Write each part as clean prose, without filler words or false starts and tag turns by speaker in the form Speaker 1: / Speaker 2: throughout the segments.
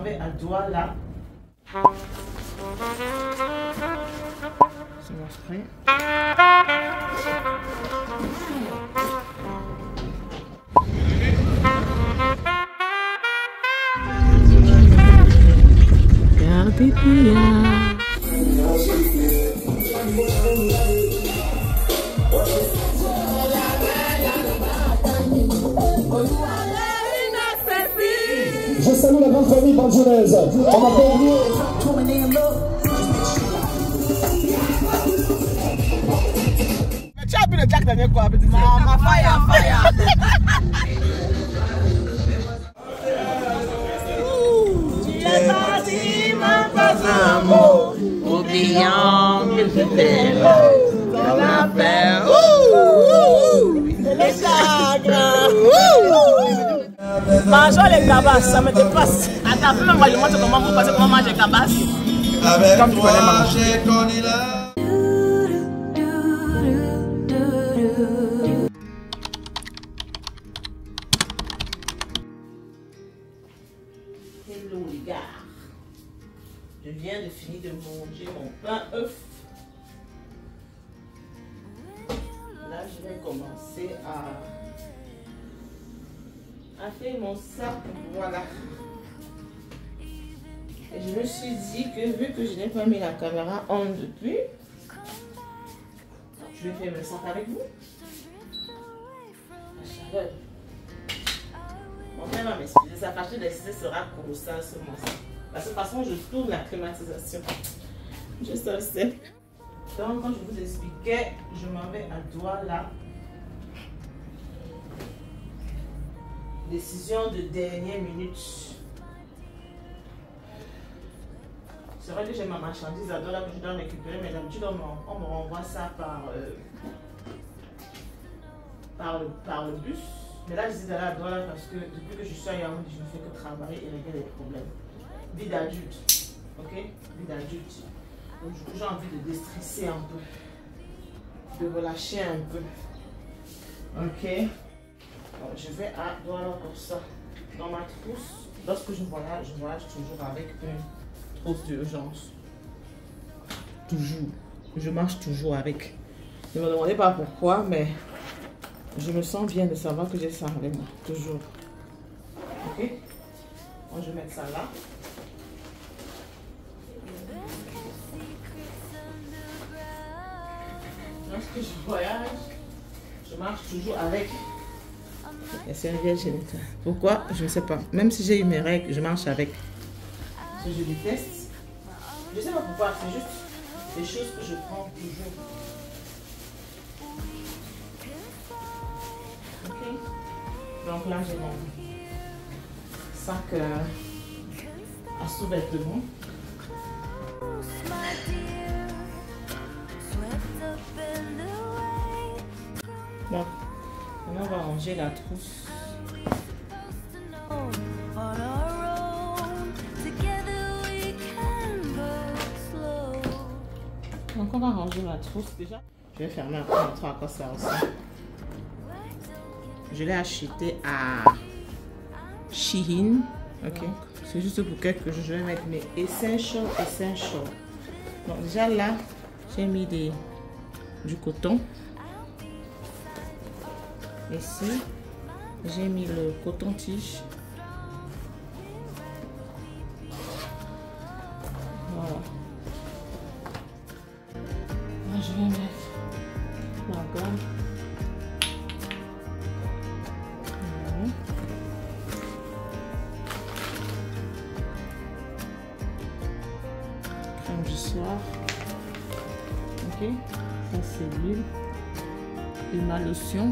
Speaker 1: vais à Douala. C'est mon spray.
Speaker 2: Je salue la grande famille banjonaise. On m'a pas oublié.
Speaker 1: Mais tu as vu le Jack Daniel quoi? Ma fire, fire. Tu es parti, ma passe un mot, oubliant que je t'aime. Ton affaire, les chagrins. Mangeons les cabasses, ça me dépasse. Attends, après, moi je montre comment vous passez, comment manger cabasses.
Speaker 3: Avec
Speaker 1: comme
Speaker 3: toi, j'ai connu la...
Speaker 1: Hello les gars. Je viens de finir de manger mon pain œuf. Là, je vais commencer à faire mon sac. Voilà. Et je me suis dit que vu que je n'ai pas mis la caméra on depuis, je vais faire le sac avec vous. La chaleur. Mon frère va m'excuser, sa facture d'électricité sera colossale ce mois-ci. Parce que de toute façon, je tourne la climatisation. Je sais. Donc, quand je vous expliquais, je m'en vais à Douala. Décision de dernière minute. C'est vrai que j'ai ma marchandise à Douala que je dois récupérer, mais d'habitude, on me renvoie ça par le bus. Mais là, je dis d'aller à Douala parce que depuis que je suis à Yaoundé, je ne fais que travailler et régler les problèmes. Vie d'adulte. Ok? Vie d'adulte. Donc, du coup, j'ai envie de déstresser un peu. De relâcher un peu. Ok? Donc, je vais à Douala comme ça. Dans ma trousse. Lorsque je voyage toujours avec une trousse d'urgence. Toujours. Je marche toujours avec. Ne me demandez pas pourquoi, mais je me sens bien de savoir que j'ai ça avec moi. Toujours. Ok? Donc, je vais mettre ça là. Lorsque je voyage, je marche toujours avec. Et c'est un vieil génital. Pourquoi? Je ne sais pas. Même si j'ai eu mes règles, je marche avec. Parce que je déteste. Je ne sais pas pourquoi, c'est juste des choses que je prends toujours. Ok? Donc là, j'ai mon sac à sous-vêtements. Bon, maintenant on va ranger la trousse. Donc on va ranger la trousse déjà. Je vais fermer après, montrer à quoi ça ressemble. Je l'ai acheté à Shein. Ok, c'est juste pour quelques jours. Je vais mettre mes essentials. Donc déjà là, j'ai mis du coton. Ici, j'ai mis le coton-tige. Voilà. Là, je vais mettre ma gomme. Crème du soir. Ok, ça c'est l'huile. Et ma lotion.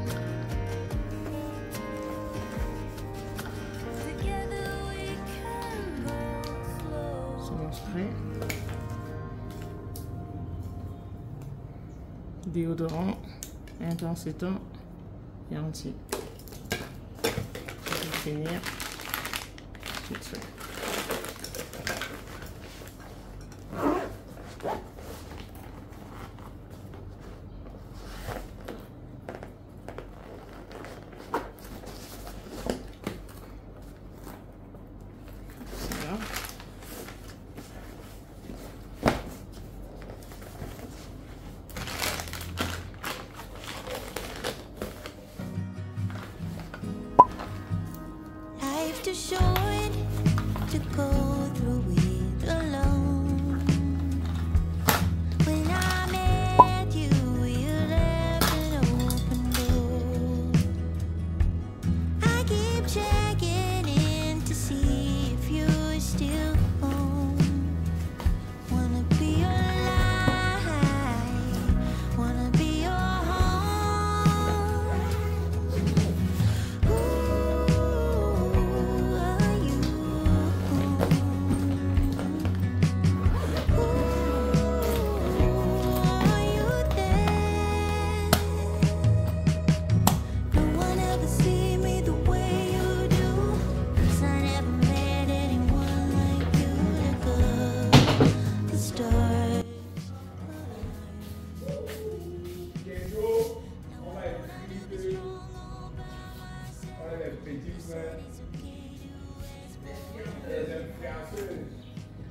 Speaker 1: Déodorant intensité et anti. Je vais finir tout ça.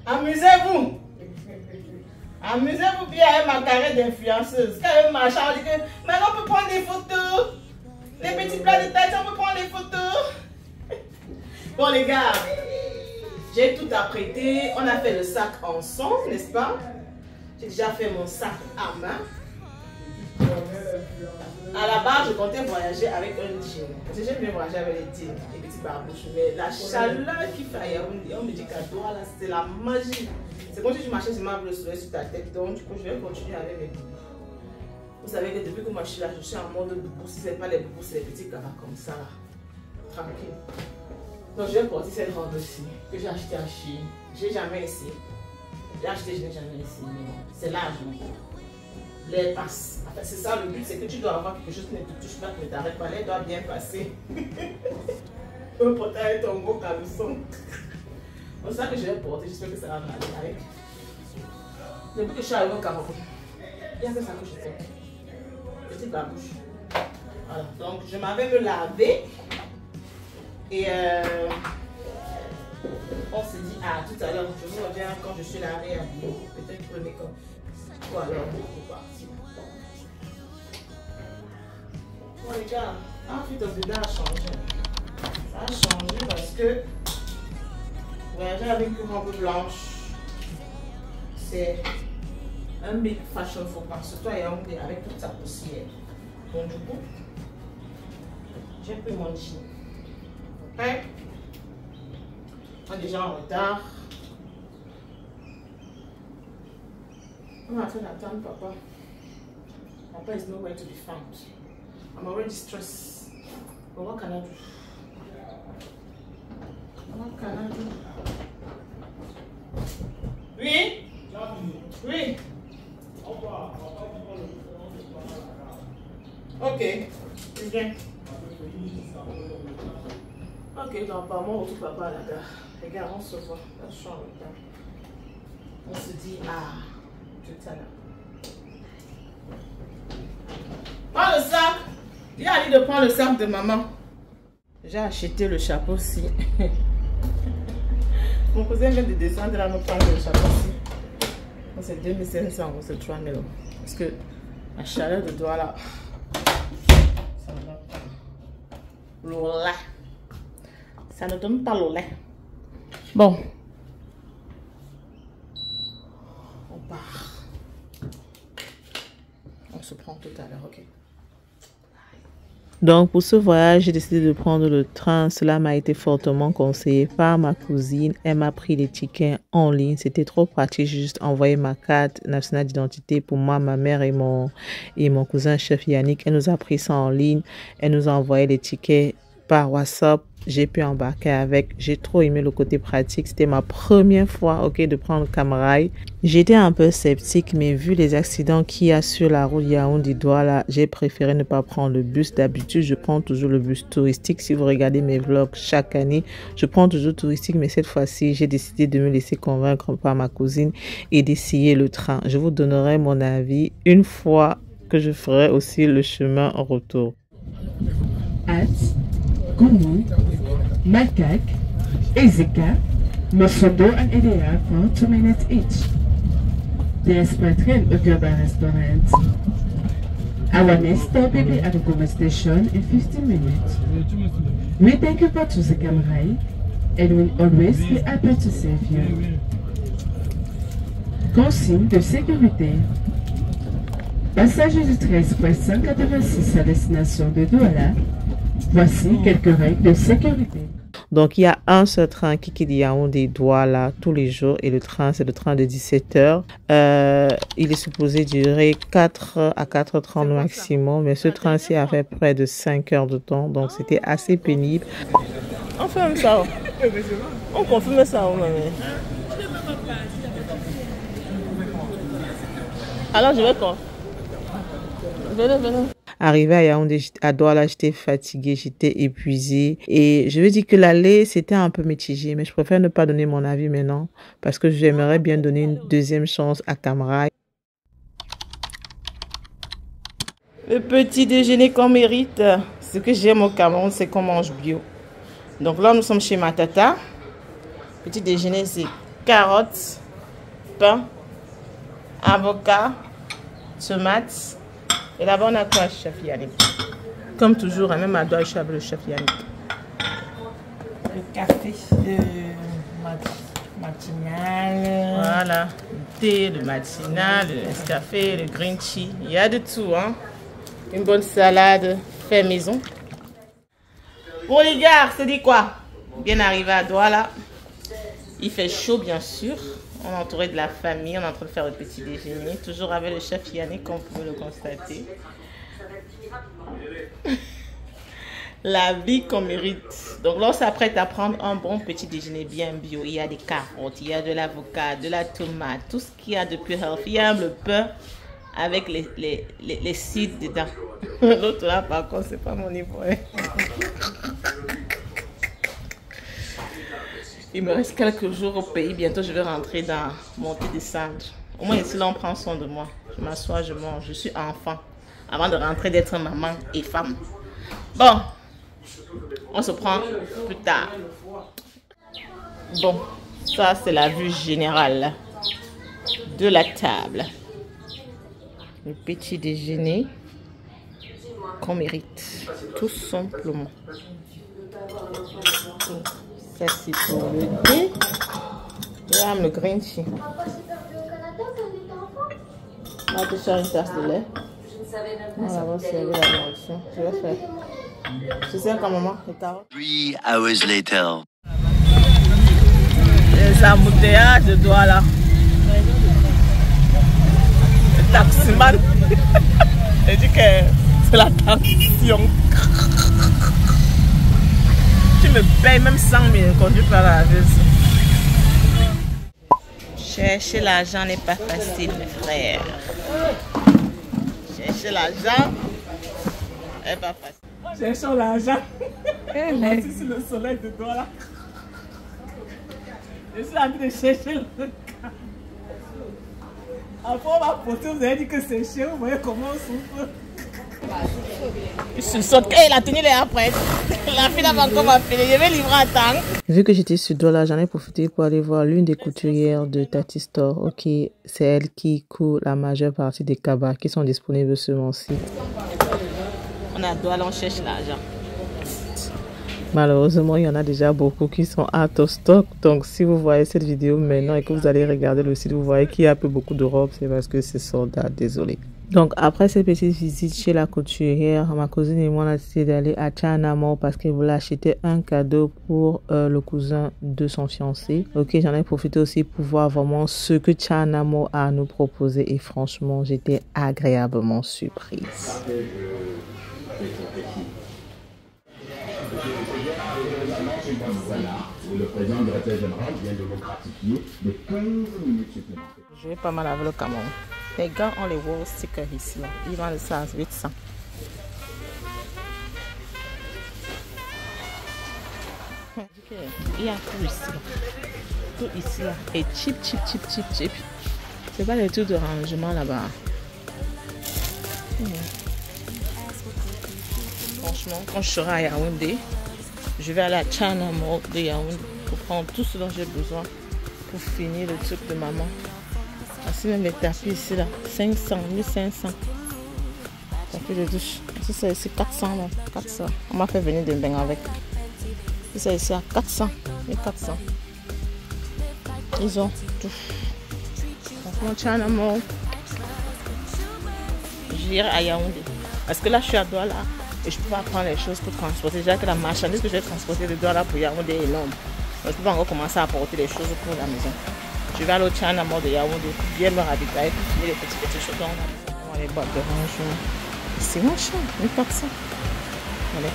Speaker 1: Amusez-vous. Amusez-vous bien avec ma carrière d'influenceuse. Quand elle marche, on dit que maintenant on peut prendre des photos. Les petits plats de tête, on peut prendre des photos. Bon les gars, j'ai tout apprêté. On a fait le sac ensemble, n'est-ce pas? J'ai déjà fait mon sac à main. À la base, je comptais voyager avec un jean. Parce que j'aime bien voyager avec les jeans, les petits barbouches. Mais la chaleur qui fait à Yaoundé, on me dit qu'à Douala, c'est la magie. C'est comme si tu marchais sur ma bleue sur ta tête. Donc, du coup, je vais continuer avec mes boubous. Vous savez que depuis que moi je suis là, je suis en mode boubou. Si ce n'est pas les boubous, c'est les petits caras comme ça. Là. Tranquille. Donc, je vais porter cette robe-ci que j'ai acheté en Chine. J'ai jamais essayé. J'ai acheté, je n'ai jamais essayé. C'est large. Les passes. Enfin, c'est ça le but, c'est que tu dois avoir quelque chose qui ne te touche pas, qui ne t'arrête pas. Elle doit bien passer. Un portail ton gros caleçon. C'est ça que je vais porter. J'espère que ça va m'aller avec. Depuis que je suis arrivée au Cameroun, il y a que ça que je fais. Petite babouche. Voilà. Donc, je m'avais me laver. Et on s'est dit, ah, tout à l'heure, je vous reviens quand je suis lavée à habillée. Peut-être pour le make-up. Ou alors, pour partir. Bon, les gars, ensuite, le bidon a changé. Ça a changé parce que voyager avec une robe blanche, c'est un big fashion faux pas. Surtout à Yaoundé avec toute sa poussière. Donc, du coup, j'ai pris mon jean. Ok? On est déjà en retard. On est en train d'attendre papa. Papa is nowhere to be found. I'm already stressed. But what can I do? What can I do? Oui? Oui? Ok. Bien. Ok, donc par moi, on retrouve papa à la gare. Les gars, on se voit. Là, je suis en retard. On se dit, ah, tout à l'heure. Prends le sac. Dis à Ali de prendre le sac de maman. J'ai acheté le chapeau-ci. Mon cousin vient de descendre là, me prendre le chapeau-ci. C'est 2500 euros, c'est 3000 euros. Parce que la chaleur de Douala, ça ne va pas. Lola. Ça ne donne pas Lola. Bon. On part. On se prend tout à l'heure, ok?
Speaker 4: Donc pour ce voyage, j'ai décidé de prendre le train. Cela m'a été fortement conseillé par ma cousine. Elle m'a pris les tickets en ligne. C'était trop pratique. J'ai juste envoyé ma carte nationale d'identité pour moi, ma mère et mon cousin chef Yannick. Elle nous a pris ça en ligne. Elle nous a envoyé les tickets par WhatsApp. J'ai pu embarquer avec. J'ai trop aimé le côté pratique. C'était ma première fois, ok, de prendre Camrail. J'étais un peu sceptique, mais vu les accidents qu'il y a sur la route Yaoundé-Douala, j'ai préféré ne pas prendre le bus. D'habitude, je prends toujours le bus touristique. Si vous regardez mes vlogs chaque année, je prends toujours touristique, mais cette fois-ci, j'ai décidé de me laisser convaincre par ma cousine et d'essayer le train. Je vous donnerai mon avis une fois que je ferai aussi le chemin en retour.
Speaker 5: Goumou, Makak, Ezeka, Mosodo and Edea for 2 minutes each. The express train will go by restaurant. Our next stop will be at the Goumou station in 15 minutes. We thank you for choosing Camrail and will always be happy to serve you. Consigne de sécurité. Passagers du train express 186 à destination de Douala. Voici quelques règles de sécurité.
Speaker 4: Donc, il y a un seul train qui quitte Yaoundé-Douala tous les jours. Et le train, c'est le train de 17 heures. Il est supposé durer 4 à 4h30 maximum. Mais ce train-ci a fait près de 5 heures de temps. Donc, c'était assez pénible.
Speaker 1: On fait même ça. On confirme ça. Alors, je vais quand? Venez.
Speaker 4: Arrivé à Yaoundé, à Douala, j'étais fatiguée, j'étais épuisée. Et je veux dire que l'aller, c'était un peu mitigé. Mais je préfère ne pas donner mon avis maintenant. Parce que j'aimerais bien donner une deuxième chance à Camrail.
Speaker 1: Le petit déjeuner qu'on mérite. Ce que j'aime au Cameroun, c'est qu'on mange bio. Donc là, nous sommes chez ma tata. Petit déjeuner, c'est carottes, pain, avocat, tomates. Et là-bas, on a quoi, chef Yannick? Comme toujours, même à doigt, je suis avec le chef Yannick.
Speaker 6: Le café matinal.
Speaker 1: Voilà, le thé, le matinal, le Nescafé, le green tea. Il y a de tout, hein. Une bonne salade fait maison. Bon les gars, c'est dit quoi? Bien arrivé à Douala. Il fait chaud bien sûr. On est entouré de la famille, on est en train de faire le petit déjeuner. Toujours avec le chef Yannick, comme vous pouvez le constater. La vie qu'on mérite. Donc là, on s'apprête à prendre un bon petit déjeuner bien bio. Il y a des carottes, il y a de l'avocat, de la tomate, tout ce qu'il y a de plus healthy. Il y a le pain avec les seeds dedans. L'autre là, par contre, c'est pas mon niveau. Hein. Il me reste quelques jours au pays. Bientôt, je vais rentrer dans monter, descendre. Au moins, ici, là, on prend soin de moi. Je m'assois, je mange. Je suis enfant. Avant de rentrer, d'être maman et femme. Bon, on se prend plus tard. Bon, ça, c'est la vue générale de la table. Le petit déjeuner qu'on mérite, tout simplement. Ça, c'est pour le thé. Là, le green tea. On va te faire une tasse de lait. On va servir la nourriture. Je vais faire. Tu sais quand maman est tard.
Speaker 3: 3 hours later.
Speaker 1: Les embouteillages de Douala. Le taximan. Il dit que c'est la tension. Tu me payes même 100 000 conduit par la veste. Chercher l'argent n'est pas facile, mes frères. Chercher l'argent n'est pas facile.
Speaker 6: Cherchons l'argent.
Speaker 1: Je suis sur le soleil de Douala.
Speaker 6: Je suis en train de chercher le cas. Après, on va porter, vous avez dit que c'est cher, vous voyez comment on souffre.
Speaker 1: Il se saute. Hey, la tenue est après. La fille va encore m'appeler. Je vais livrer à temps.
Speaker 4: Vu que j'étais sur Douala, j'en ai profité pour aller voir l'une des couturières de Tati Store. Ok, c'est elle qui coud la majeure partie des cabas qui sont disponibles sur mon site.
Speaker 1: On a Douala, on cherche l'argent.
Speaker 4: Malheureusement, il y en a déjà beaucoup qui sont out of stock. Donc, si vous voyez cette vidéo maintenant et que vous allez regarder le site, vous voyez qu'il y a peu beaucoup de robes. C'est parce que c'est soldat, désolé. Donc, après cette petite visite chez la couturière, ma cousine et moi, on a décidé d'aller à Tchanamo parce qu'elle voulait acheter un cadeau pour le cousin de son fiancé. Ok, j'en ai profité aussi pour voir vraiment ce que Tchanamo a à nous proposer. Et franchement, j'étais agréablement surprise.
Speaker 2: Le président du directeur général vient de le gratifier de 15 minutes supplémentaires.
Speaker 1: Je vais pas mal avec le Cameroun. Les gars ont les wall stickers ici. Là. Ils vendent ça à 800. Il y a tout ici. Là. Tout ici. Là. Et cheap. C'est pas les trucs de rangement là-bas. Franchement, quand je serai à Yaoundé, je vais aller à Tchanamo de Yaoundé pour prendre tout ce dont j'ai besoin pour finir le truc de maman. Voici même les tapis ici là, 500, 1500. Tapis de douche. Si c'est ici 400 là, 400. On m'a fait venir de bain avec. Si c'est ici à 400, 1400. Ils ont tout. Franchement, Tchanamo. J'irai à Yaoundé. Parce que là je suis à Douala. Et je ne peux pas prendre les choses pour transporter. Déjà que la marchandise que je vais transporter de Douala pour Yaoundé est énorme. Donc je peux pas encore commencer à apporter les choses pour la maison. Je vais aller au Tchanamo de Yaoundé pour bien me ravitailler, pour finir les petits choses dans la maison. Les boîtes de rangement. C'est moins cher, 1400. Allez.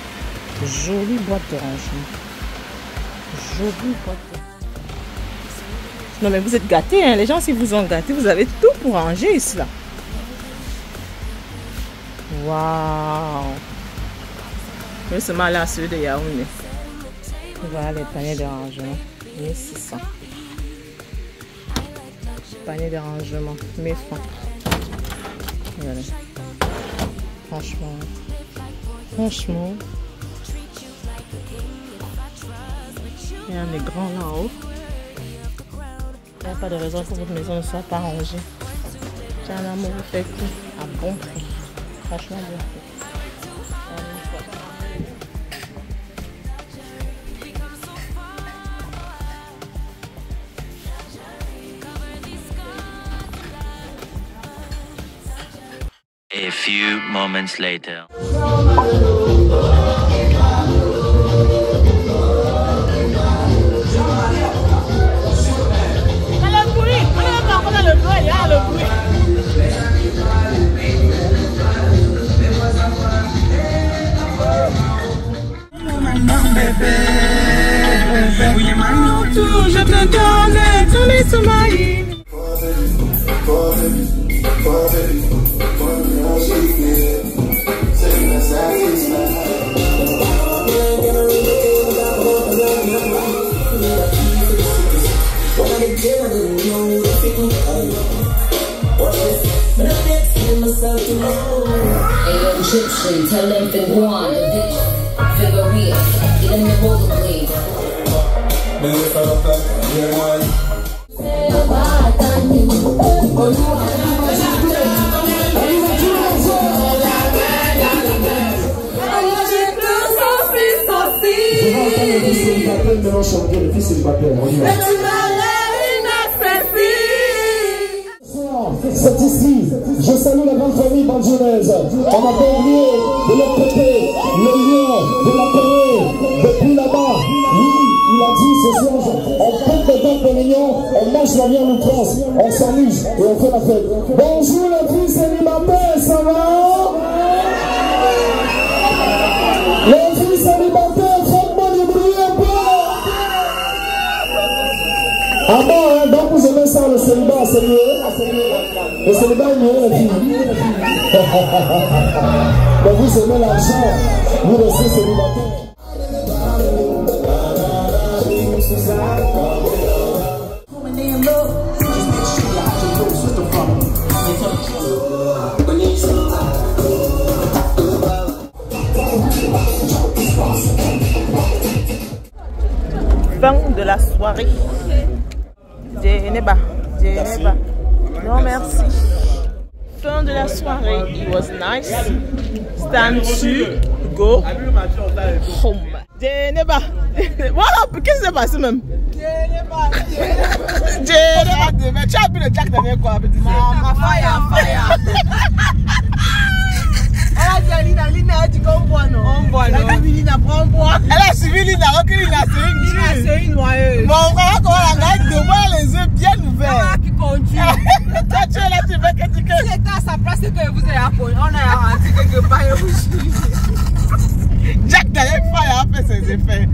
Speaker 1: Jolie boîte de rangement. Jolie boîte de rangement. Non mais vous êtes gâtés, hein. Les gens si vous ont gâtés, vous avez tout pour ranger ici là. Waouh. Je vais seulement aller à celui de Yaoundé. Voilà les paniers de rangement. 1600. Panier de rangement. 1000 francs. Regardez. Franchement. Il y a des grands là-haut.
Speaker 4: Il n'y a pas de raison que votre maison ne soit pas rangée. Tiens, l'amour vous fait tout à bon prix. Franchement, bon prix.
Speaker 3: A few moments later.
Speaker 6: Je te donne tous les sommeils.
Speaker 7: Tell them to go on the ditch, figure real, get them the rollerblade.
Speaker 8: C'est ici, je salue la grande famille banjonaise. On n'a pas oublié de l'autre côté le lion de la Corée. Depuis là-bas, oui, il a dit ce soir, on coupe le temps de l'union, on mange la viande outrance, on s'amuse et on fait la fête. Bonjour les filles célibataires, ça va? Les filles célibataires, faites-moi du bruit un peu. Ah bon, hein, donc vous aimez ça, le célibat, c'est mieux? Le célibat est mieux, les filles. Donc vous aimez l'argent, vous restez célibataire.
Speaker 4: Fin de la soirée. Djeneba. Non merci. Fin de la soirée. It was nice. Stand to go home. Djeneba. Voilà, qu'est-ce qui s'est passé même? Djeneba. Tu as appris le Jack Daniel quoi? Ma fire. Lina a dit qu'on boit non? On boit non. Lina prend bois. Elle a suivi Lina, Lina c'est une noyeuse. Bon, on va comment la gagne de voir les œufs bien ouverts. Qui conduit. Toi tu es là, tu veux que tu Si j'étais à sa place, c'est que vous avez appris. On a dit quelque part et vous Jack Daniel Fire a fait ses effets.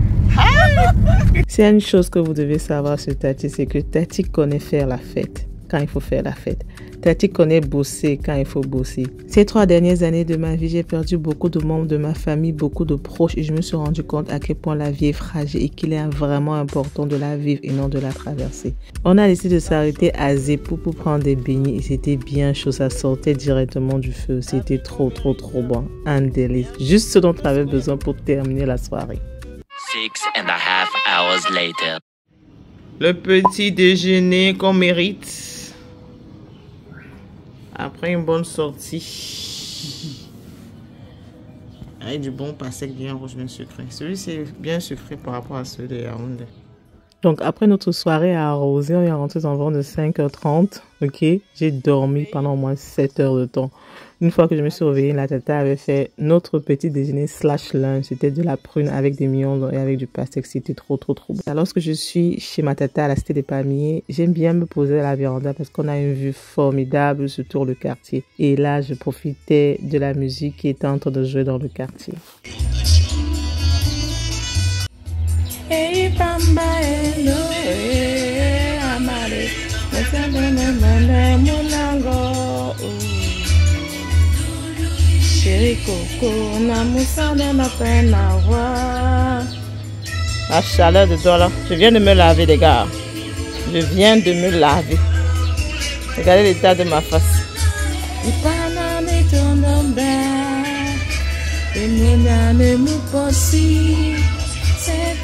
Speaker 4: S'il y a une chose que vous devez savoir sur Tati, c'est que Tati connaît faire la fête quand il faut faire la fête. Tati connaît bosser quand il faut bosser. Ces 3 dernières années de ma vie, j'ai perdu beaucoup de membres de ma famille, beaucoup de proches et je me suis rendu compte à quel point la vie est fragile et qu'il est vraiment important de la vivre et non de la traverser. On a décidé de s'arrêter à Zeppo pour prendre des beignets et c'était bien chaud, ça sortait directement du feu. C'était trop bon, un délice. Juste ce dont on avait besoin pour terminer la soirée.
Speaker 3: 6.5 hours later.
Speaker 4: Le petit déjeuner qu'on mérite. Après une bonne sortie. Avec du bon pastel bien rouge, bien sucré. Celui-ci est bien sucré par rapport à celui de Yaoundé. Donc après notre soirée à arroser, on est rentré environ de 5h30. Ok, j'ai dormi pendant au moins 7 heures de temps. Une fois que je me suis réveillée, la tata avait fait notre petit déjeuner / lunch. C'était de la prune avec des mignons et avec du pastèque. C'était trop bon. Lorsque je suis chez ma tata à la Cité des Palmiers, j'aime bien me poser à la véranda parce qu'on a une vue formidable sur tout le quartier. Et là, je profitais de la musique qui était en train de jouer dans le quartier. Hey, Bamba, hello, hey, amare, chérie Coco, la chaleur de Douala. Je viens de me laver, les gars. Je viens de me laver. Regardez l'état de ma face.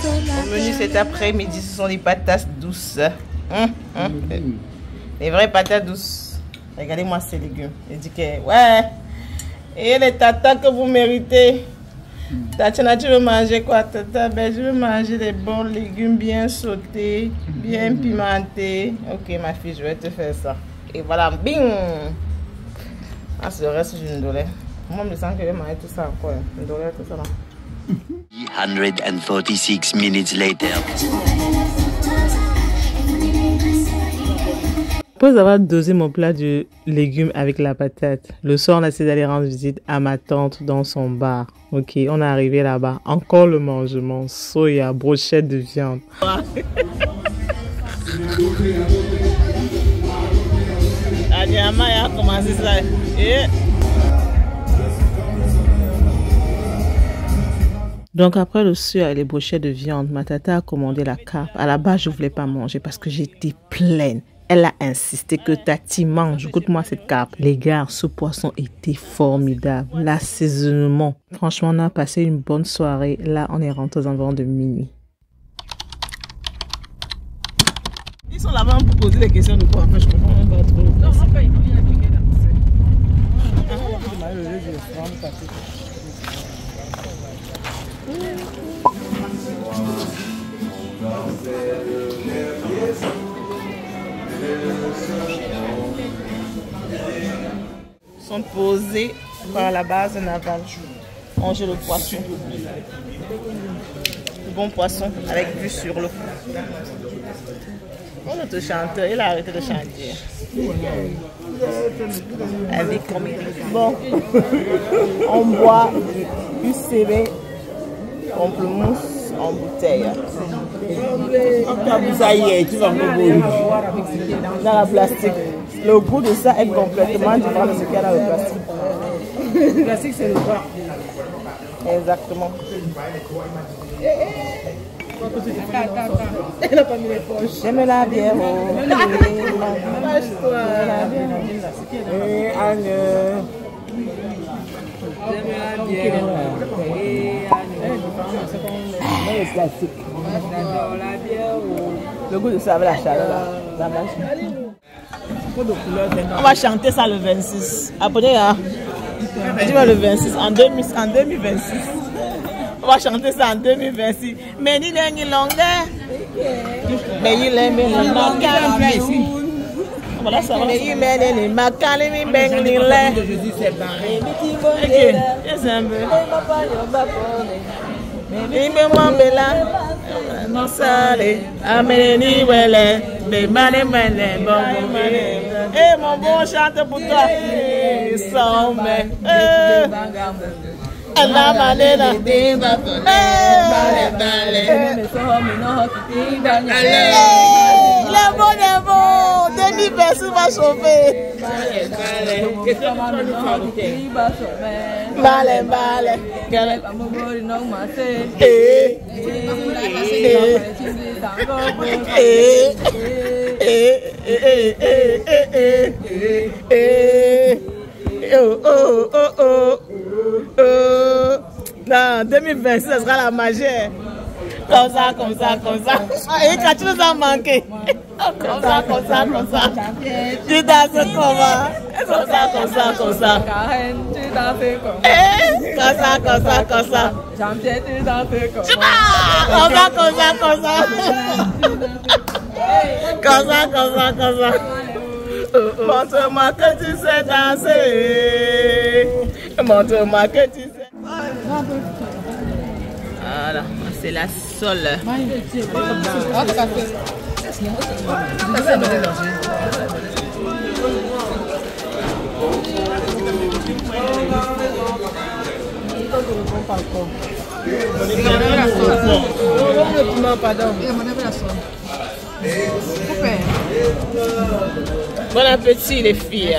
Speaker 4: Au menu cet après-midi, ce sont des patates douces
Speaker 1: Les vraies patates douces. Regardez-moi ces légumes. Il dit que, ouais, et les tatas que vous méritez. Tatiana, tu veux manger quoi, tata? Ben, je veux manger des bons légumes bien sautés, bien pimentés. Ok, ma fille, je vais te faire ça. Et voilà, bing! Ah, c'est le reste, je ne douleur. Moi, je me sens que je vais manger tout ça encore. Une douleur, tout ça là.
Speaker 3: 346 minutes later.
Speaker 4: Après avoir dosé mon plat de légumes avec la patate, le soir on a essayé d'aller rendre visite à ma tante dans son bar. Ok, on est arrivé là-bas. Encore le mangement, soya, brochette de viande.
Speaker 1: Adiama a commencé ça.
Speaker 4: Donc après le sueur et les brochettes de viande, ma tata a commandé la carpe. À la base, je voulais pas manger parce que j'étais pleine. Elle a insisté que Tati mange, goûte-moi cette carpe. Les gars, ce poisson était formidable. L'assaisonnement. Franchement, on a passé une bonne soirée. Là, on est rentré aux environs de minuit.
Speaker 1: Ils sont là-bas pour poser des questions de quoi? En fait, je comprends même pas trop. Non, pas il y a quelqu'un là. Sont posés par la base navale. Manger le poisson. Le bon poisson avec vue sur l'eau. On notre chanteur, il a arrêté de chanter. Avec comme bon, on boit UCB pamplemousse en bouteille. Tu vas dans la plastique. Le goût de ça est complètement différent de ce qu'il y a dans le plastique. Le plastique, c'est le bois. Exactement. Elle n'a pas mis les poches. J'aime la bière. Lâche-toi. J'aime la bière. Le plastique. Le goût de ça avec la chaleur. Ça marche. On va chanter ça le 26. Après, hein? Tu vois le 26 en 2026. On va chanter ça en 2026. Mais il est une longueur. Mais il est une longueur. Voilà, ça va. Mais il est une longueur. Je dis c'est barré. Ok, c'est un peu. Mais moi, Bella. Non, ça l'est. Amélie, Welle. Des manes, eh, mon bon chante pour toi. Sans mais. La manera. Le bon est bon. Denis Bessie va sauver. Balé. Non, 2026, ça sera la majeure. Comme ça. Et quand tu nous as manqué. Comme ça. Tu danses comment? Comme ça. Tu danses comme ça. Comme ça. Chantier, tu danses comme ça. Comme ça. Montre-moi que tu sais danser. Montre-moi que tu sais. Voilà, c'est la sole. Bon appétit les filles.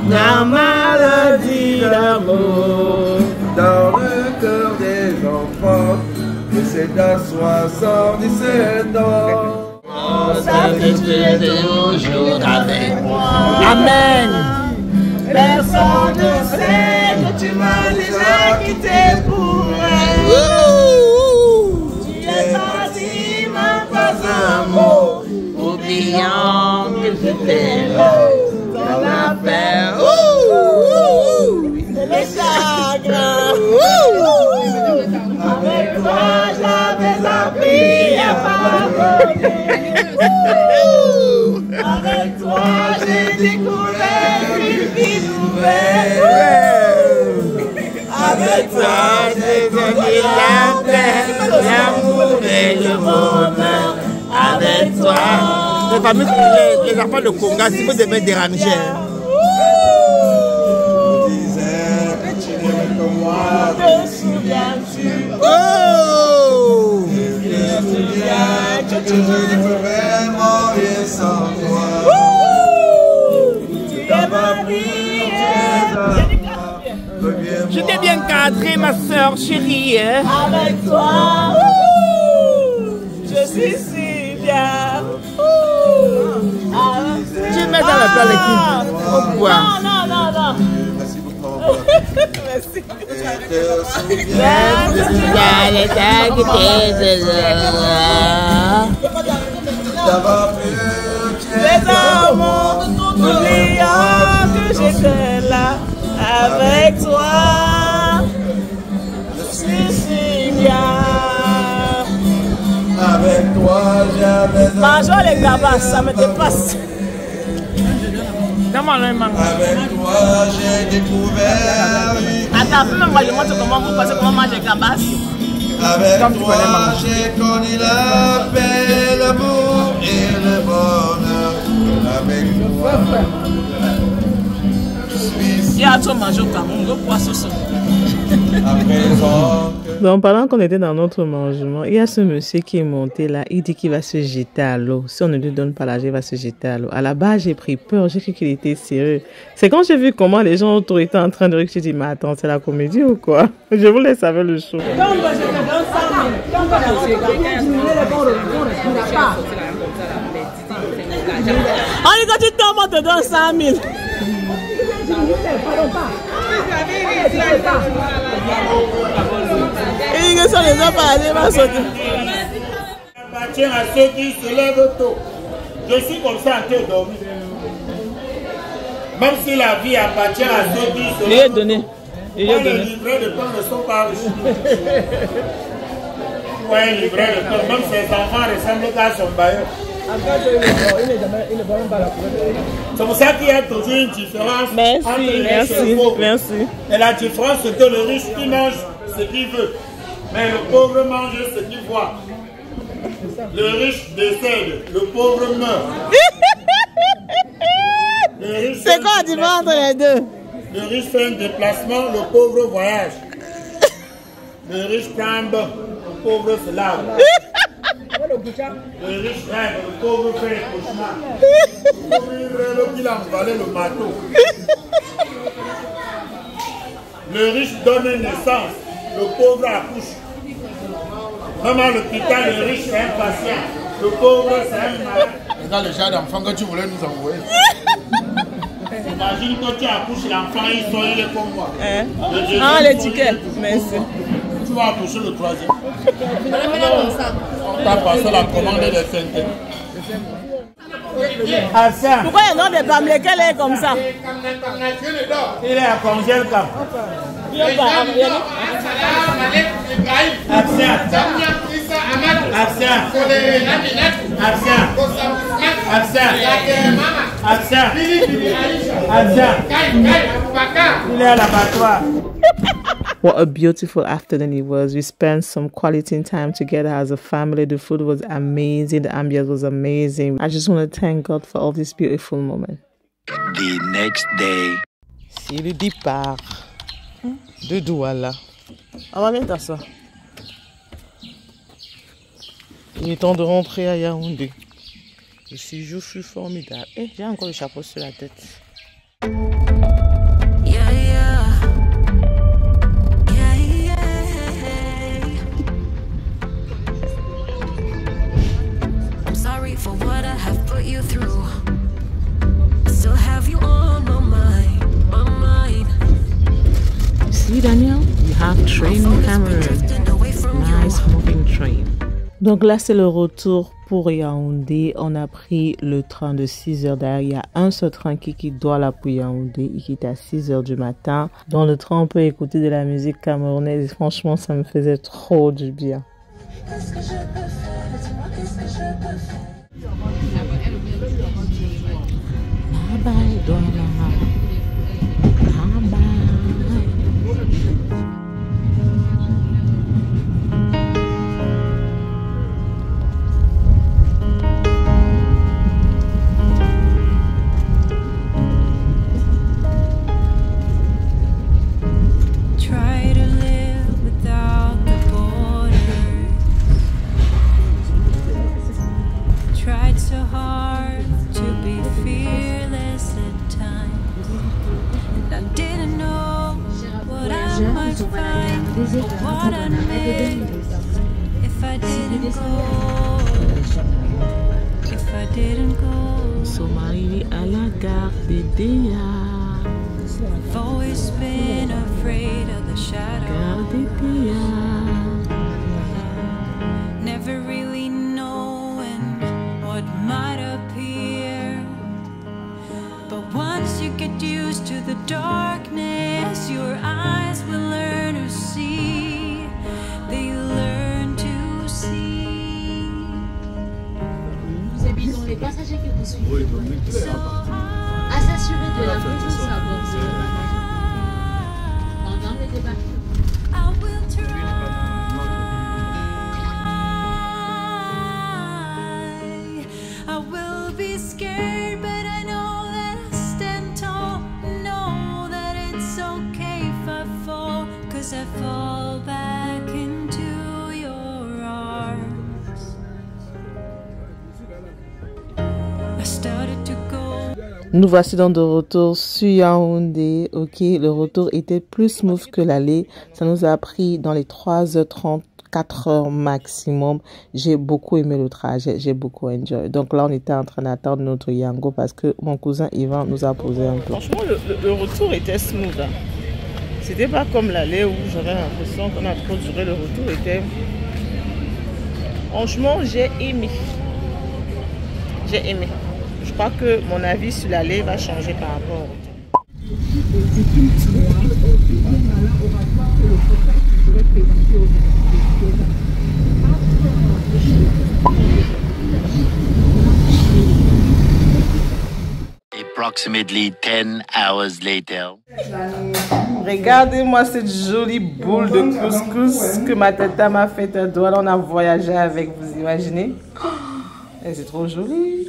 Speaker 1: La maladie d'amour
Speaker 9: dans le cœur des enfants, que c'est d'asseoir sans discernement.
Speaker 1: Ça
Speaker 6: que tu es toujours avec moi. Amen.
Speaker 1: Personne ne sait que tu m'as déjà quitté pour elle. Tu es parti, même pas un mot,
Speaker 6: Oubliant que je t'aime. Dans la paix.
Speaker 1: le chagrin. Avec toi, j'avais appris à pardonner. Avec toi, j'ai découvert une vie nouvelle. Avec toi, j'ai connu la paix, l'amour et le bonheur. Avec toi.
Speaker 6: Les enfants de Conga, si vous devez déranger.
Speaker 1: Te souviens-tu?
Speaker 6: Oh!
Speaker 1: Te souviens que tu
Speaker 9: peux vraiment rien sans toi.
Speaker 1: Tu es ma vie.
Speaker 6: Je t'ai bien cadré, ma soeur chérie.
Speaker 1: Avec toi, je suis si bien.
Speaker 6: Tu mets dans la plaie l'équipe. Au bois.
Speaker 1: Non.
Speaker 9: Merci beaucoup.
Speaker 1: Merci.
Speaker 9: D'avoir pu
Speaker 1: Les amours, n'oubliant que j'étais là avec toi. Je suis si bien.
Speaker 9: avec toi, j'avais
Speaker 1: Mangeons les gabas, ça me dépasse.
Speaker 9: avec toi, j'ai découvert.
Speaker 1: Attends, peux-moi moi, je montre comment vous passez, comment manger gabas.
Speaker 9: Avec toi, j'ai connu la paix, l'amour et le bonheur. Avec toi, je suis
Speaker 1: Il y a tout manger au Cameroun, le poisson.
Speaker 4: Donc, pendant qu'on était dans notre mangement, il y a ce monsieur qui est monté là. Il dit qu'il va se jeter à l'eau. Si on ne lui donne pas l'argent, il va se jeter à l'eau. À la base, j'ai pris peur. J'ai cru qu'il était sérieux. C'est quand j'ai vu comment les gens autour étaient en train de rire que j'ai dit, mais attends, c'est la comédie ou quoi? Je vous laisse avec le show.
Speaker 1: On dit que tu tombes, on te donne 100 000. Et que ça les a pas allés, va sauter.
Speaker 10: Appartient à ceux qui se lèvent tôt. Je suis comme ça en train de dormir. Même si la vie appartient à ceux qui se lèvent tôt. Les livrets de pain ne sont pas riches. Ouais, un livret de pain, même ses enfants ressemblent à son bailleur. C'est pour ça qu'il y a toujours une différence entre les riches et les pauvres. Et la différence, c'est que le riche, il mange ce qu'il veut. Mais le pauvre mange ce qu'il voit. Le riche décède, le pauvre meurt.
Speaker 1: C'est quoi la différence entre les deux?
Speaker 10: Le riche fait un déplacement, le pauvre voyage. Le riche prend un bain, le pauvre se lave. Le riche rêve, le pauvre fait un cauchemar. Le pauvre rêve qu'il a envalé le marteau. Le riche donne naissance, le pauvre accouche. Même à l'hôpital, le riche est impatient, le pauvre c'est un malade.
Speaker 9: Regarde le genre d'enfant que tu voulais nous envoyer.
Speaker 10: Imagine que tu accouches l'enfant, il est comme moi.
Speaker 1: Ah, les tickets, merci.
Speaker 10: Tu vas accoucher le troisième. On t'a passé la commande des cinquièmes.
Speaker 1: Pourquoi il y a un des Bamlés qu'elle est comme ça?
Speaker 10: Il est à congé camp. Il est à l'abattoir.
Speaker 4: What a beautiful afternoon it was. We spent some quality time together as a family. The food was amazing. The ambience was amazing. I just want to thank God for all these beautiful moments.
Speaker 3: The next day.
Speaker 4: C'est le départ de Douala.
Speaker 1: On va bien t'asseoir.
Speaker 4: Il est temps de rentrer à Yaoundé. Le séjour fut formidable. Eh, j'ai encore le chapeau sur la tête.
Speaker 11: For what I have
Speaker 4: train in Cameroon. Nice moving train. Donc là, c'est le retour pour Yaoundé. On a pris le train de 6 h. D'ailleurs, il y a un seul train qui quitte Douala pour Yaoundé. Il quitte à 6 h du matin. Dans le train, on peut écouter de la musique camerounaise. Et franchement, ça me faisait trop du bien.
Speaker 11: Qu'est-ce que je peux faire? Dis-moi, qu'est-ce que je peux faire?
Speaker 4: Bye bye, Douala. Bye bye. Somali à la gare de Déa.
Speaker 11: I've always been afraid of the shadow.
Speaker 4: Gare de Déa.
Speaker 11: Never really knowing what might appear. But once you get used to the darkness, your eyes will learn to see. They learn to see.
Speaker 12: Nous évitons les passagers qui vous suivent. À s'assurer de la présence à bord de la pendant le débarquement.
Speaker 11: I will be scared, but I know that I stand tall. Know that it's okay if I fall, 'cause I fall back into your arms. I started to go.
Speaker 4: Nous voici donc de retour sur Yaoundé. Ok, le retour était plus smooth que l'aller. Ça nous a pris dans les 3h30, 4h maximum. J'ai beaucoup aimé le trajet, j'ai beaucoup enjoy. Donc là, on était en train d'attendre notre Yango parce que mon cousin Ivan nous a posé un plan.
Speaker 1: Franchement, le retour était smooth. Hein. C'était pas comme l'aller où j'avais l'impression qu'on a trop duré. Le retour était... Franchement, j'ai aimé. J'ai aimé. Je crois que mon avis sur l'aller va changer par rapport au retour.
Speaker 3: Approximately 10 hours later.
Speaker 1: Regardez-moi cette jolie boule de couscous que ma tata m'a faite à Douala. On a voyagé avec, vous imaginez? C'est trop joli.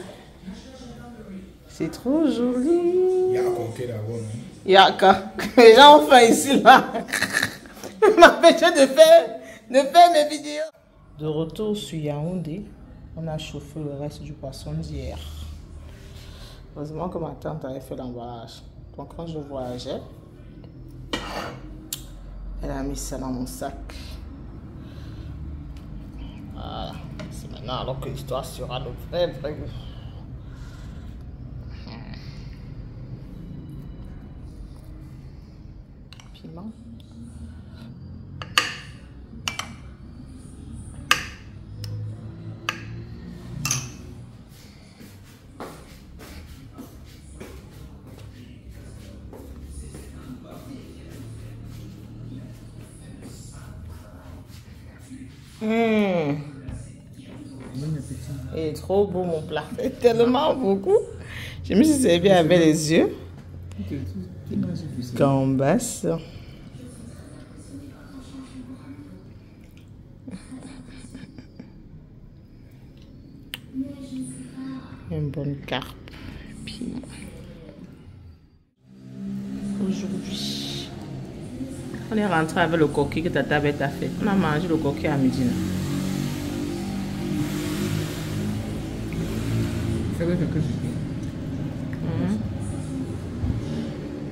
Speaker 1: C'est trop joli. Yaka. Les gens ont faim ici, là. Ils m'empêchaient de faire mes vidéos. De retour sur Yaoundé, on a chauffé le reste du poisson d'hier. Heureusement que ma tante avait fait l'emballage. Donc quand je voyageais, elle a mis ça dans mon sac. Voilà. C'est maintenant alors que l'histoire sera le vrai. Piment. Il est trop beau mon plat. C'est tellement beaucoup. Je me suis servi avec les yeux. Gambas. Une bonne carpe. Piment. Aujourd'hui, on est rentré avec le coquille que Tata Bête a fait. On a mangé le coquille à midi.
Speaker 13: C'est vrai que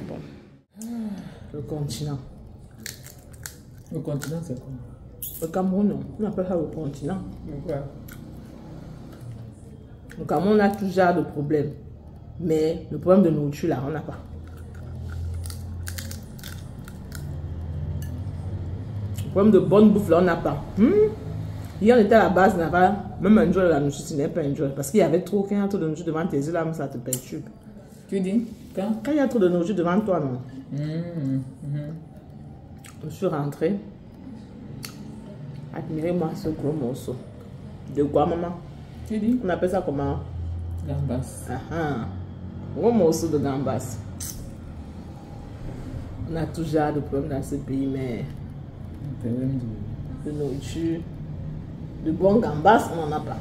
Speaker 1: Bon. Le continent.
Speaker 13: Le continent, c'est quoi?
Speaker 1: Le Cameroun, on appelle ça le continent.
Speaker 13: Pourquoi?
Speaker 1: Le Cameroun a tout genre de problèmes. Mais le problème de nourriture, là, on n'a pas. Problème de bonne bouffe, là, on n'a pas. Hier, on était à la base, on n'a pas. Même un jour, la nourriture, ce n'est pas un jour. Parce qu'il y avait trop, quand il y a trop de nourriture devant tes yeux, là, ça te perturbe.
Speaker 13: Tu dis quand
Speaker 1: il y a trop de nourriture devant toi, non. Je suis rentrée. Admirez-moi ce gros morceau. De quoi, maman?
Speaker 13: Tu dis?
Speaker 1: On appelle ça comment?
Speaker 13: Gambas.
Speaker 1: Gros morceau de gambas. On a toujours de problèmes dans ce pays, mais de nourriture, de bons gambas, on n'en a pas.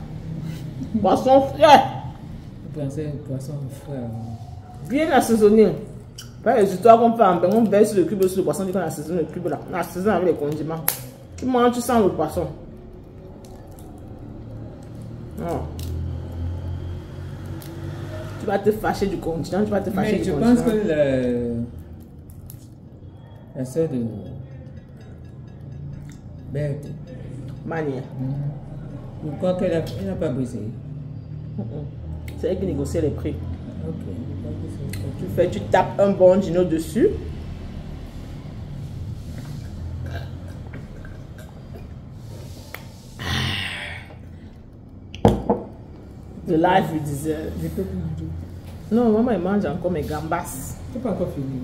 Speaker 1: Poisson frais.
Speaker 13: Vous pensez poisson frais?
Speaker 1: Bien assaisonné. Pas les histoires qu'on fait en bain, on verse le cube sur le poisson, on dit qu'on assaisonne le cube là. On assaisonne avec les condiments. Tu manges, tu sens le poisson. Non. Tu vas te fâcher du continent, tu vas te fâcher du continent.
Speaker 13: Mais je pense que la sœur de Berthe,
Speaker 1: Mania.
Speaker 13: Pourquoi qu'elle n'a pas brisé?
Speaker 1: C'est elle qui négocie les prix.
Speaker 13: Ok.
Speaker 1: Tu tapes un bon dino dessus. De là, je disais.
Speaker 13: Je peux plus manger.
Speaker 1: Non, maman, elle mange encore mes gambas.
Speaker 13: C'est pas encore fini.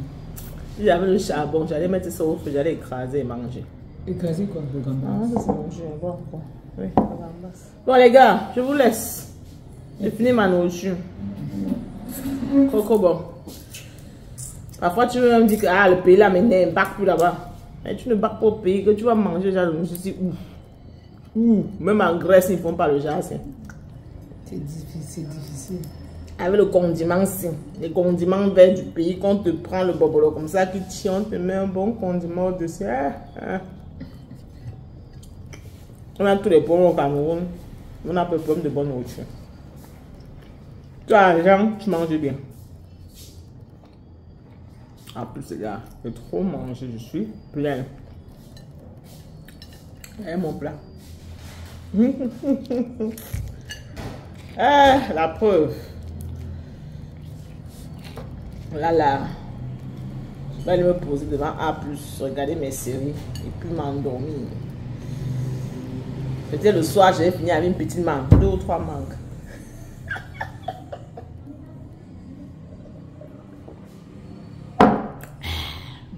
Speaker 1: Si j'avais le charbon, j'allais mettre ça au feu, j'allais écraser et manger.
Speaker 13: Écraser quoi, le gambas?
Speaker 1: Ah, ça c'est manger. Bon, oui, le gambas. Bon, les gars, je vous laisse. J'ai fini ma nourriture. Coco, bon. Parfois, tu veux me dire que le pays là, mais ne bac plus là-bas. Mais tu ne bacs pas au pays que tu vas manger, genre, je dis où? Même en Grèce, ils ne font pas le genre.
Speaker 13: C'est difficile.
Speaker 1: Avec le condiment, les condiments verts du pays, qu'on te prend le bobolo comme ça, qui tient, on te met un bon condiment au-dessus. On a tous les problèmes au Cameroun. On a pas de problème de bonne nourriture. Tu as l'argent, tu manges bien. En plus, les gars, j'ai trop mangé, je suis plein. Et mon plat. La preuve. Là. Je vais aller me poser devant A+, regarder mes séries et puis m'endormir. Peut-être le soir, j'ai fini avec une petite mangue, 2 ou 3 mangues.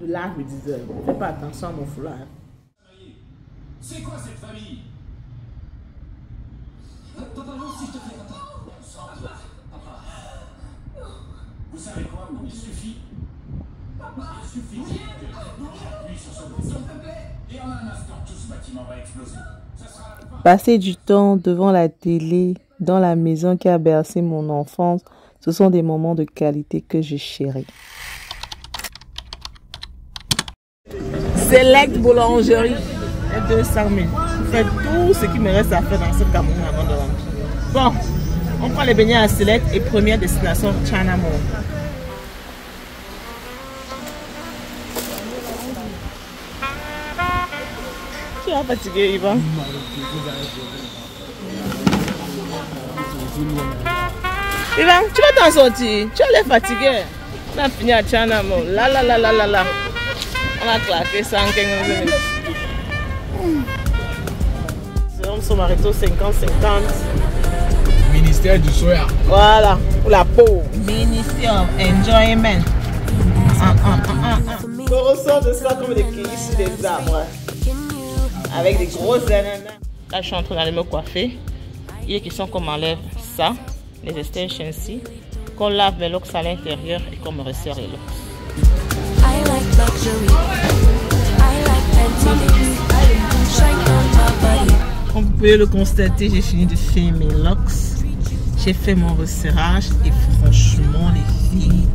Speaker 1: De là, je me disais, ne fais pas attention à mon foulard.
Speaker 14: C'est quoi cette famille? Papa, non, s'il te plaît, papa. Papa. Vous savez quoi? Il suffit. Il suffit que j'appuie sur son bouton. Et en un instant, tout ce bâtiment va exploser.
Speaker 4: Passer du temps devant la télé, dans la maison qui a bercé mon enfance, ce sont des moments de qualité que je chéris.
Speaker 1: Select boulangerie et 200 000. Je fais tout ce qui me reste à faire dans ce Cameroun avant de rentrer. Bon, on prend les beignets à Select et première destination China Mall. Tu es fatigué, Yvan? Yvan, tu vas t'en sortir. Tu as l'air fatigué. On a fini à China Mall. Là. On a claqué 115 minutes. C'est son marito 50-50.
Speaker 13: Ministère du soir.
Speaker 1: Voilà, pour la peau. Ministère of Enjoyment. On ressort de ça comme des quilles sur des arbres. Avec des grosses ananas. Là, je suis en train d'aller me coiffer. Il est question qu'on m'enlève ça, les extensions ici, qu'on lave mes locks à l'intérieur et qu'on me resserre les locks. Comme vous pouvez le constater, j'ai fini de faire mes locks. J'ai fait mon resserrage et franchement les filles,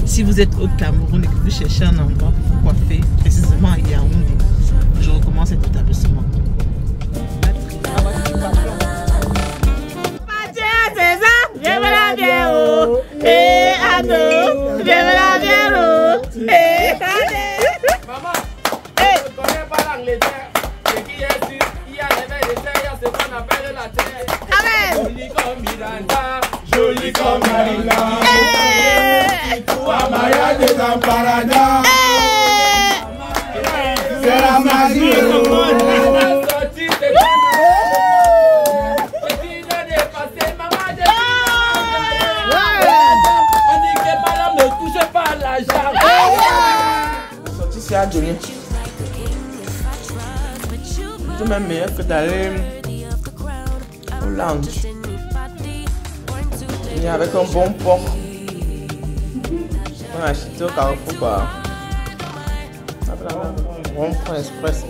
Speaker 1: si vous êtes au Cameroun et que vous cherchez un endroit pour coiffer, précisément à Yaoundé, je recommence cet établissement.
Speaker 6: Maman, je ne connais pas l'Angleterre. Ce qui est sûr, il y a des verres de terre, c'est ce qu'on appelle la terre. Amen. Joli comme Miranda, joli comme Marina. Pour Amaya de Zamparada. C'est la magie. Sorti, c'est à donner. C'est même meilleur que d'aller au lounge. Et avec un bon porc. On a acheté au Carrefour quoi. Bon point express.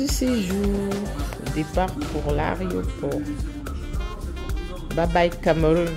Speaker 4: Séjour, départ pour l'aéroport. Bye bye Cameroun.